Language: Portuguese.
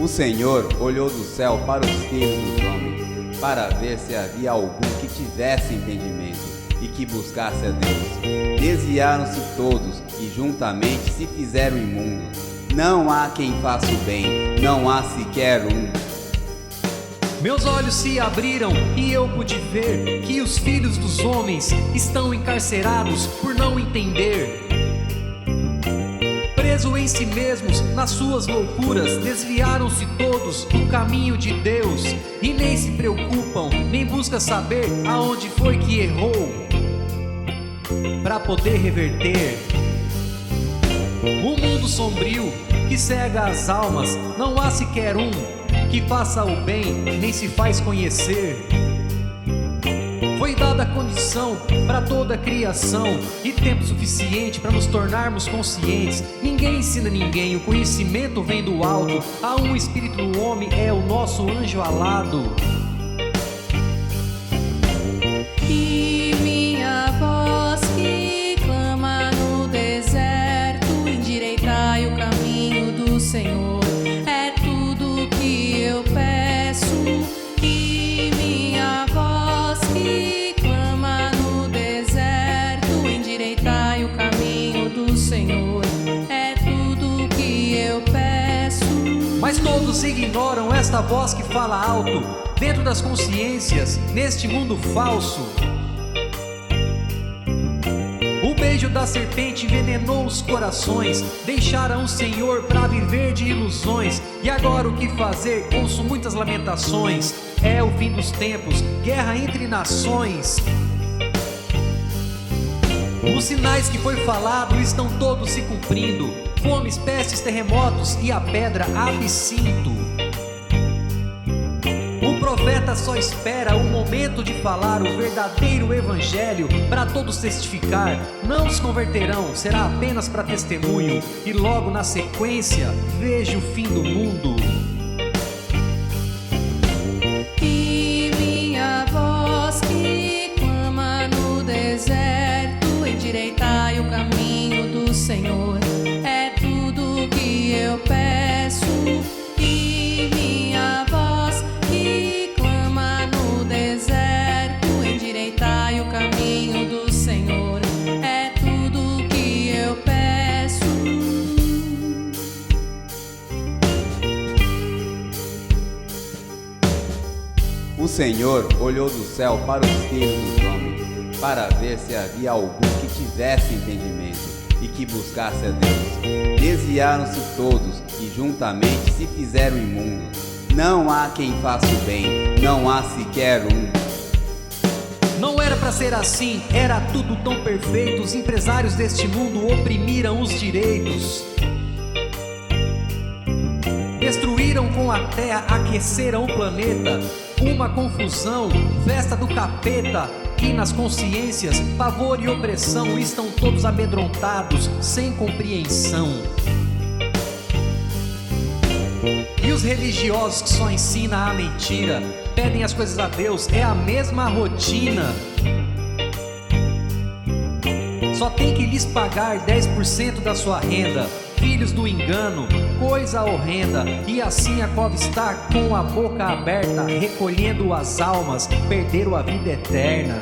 Senhor olhou do céu para os filhos dos homens, para ver se havia algum que tivesse entendimento e que buscasse a Deus. Desviaram-se todos e juntamente se fizeram imundos. Não há quem faça o bem, não há sequer um. Meus olhos se abriram e eu pude ver que os filhos dos homens estão encarcerados por não entender. Presos em si mesmos, nas suas loucuras, desviaram-se todos do caminho de Deus e nem se preocupam, nem buscam saber aonde foi que errou, para poder reverter. O mundo sombrio que cega as almas, não há sequer um que faça o bem, nem se faz conhecer. Foi dada a condição para toda a criação e tempo suficiente para nos tornarmos conscientes. Ninguém ensina ninguém, o conhecimento vem do alto. Há um espírito do homem, é o nosso anjo alado. E minha voz que clama no deserto, endireitai o caminho do Senhor. É tudo que eu peço. E minha voz que clama no deserto, endireitai o caminho do Senhor. É tudo que eu peço. Mas todos ignoram esta voz que fala alto dentro das consciências, neste mundo falso. O beijo da serpente envenenou os corações, deixaram o Senhor para viver de ilusões. E agora o que fazer? Ouço muitas lamentações. É o fim dos tempos, guerra entre nações. Os sinais que foi falado estão todos se cumprindo: fomes, pestes, terremotos e a pedra absinto. O profeta só espera o momento de falar o verdadeiro evangelho para todos testificar. Não se converterão, será apenas para testemunho. E logo na sequência vejo o fim do mundo. E minha voz que clama no deserto, endireitai o caminho do Senhor. É tudo que eu peço. E minha voz que clama no deserto, endireitai o caminho do Senhor. É tudo que eu peço. O Senhor olhou do céu para os filhos dos homens, para ver se havia algum que tivesse entendimento e que buscasse a Deus. Desviaram-se todos e juntamente se fizeram imundos. Não há quem faça o bem, não há sequer um. Não era para ser assim, era tudo tão perfeito. Os empresários deste mundo oprimiram os direitos. Destruíram com a terra, aqueceram o planeta. Uma confusão, festa do capeta. E nas consciências, pavor e opressão, estão todos amedrontados, sem compreensão. E os religiosos que só ensinam a mentira, pedem as coisas a Deus, é a mesma rotina. Só tem que lhes pagar 10% da sua renda. Filhos do engano, coisa horrenda. E assim a cova está com a boca aberta, recolhendo as almas, perderam a vida eterna.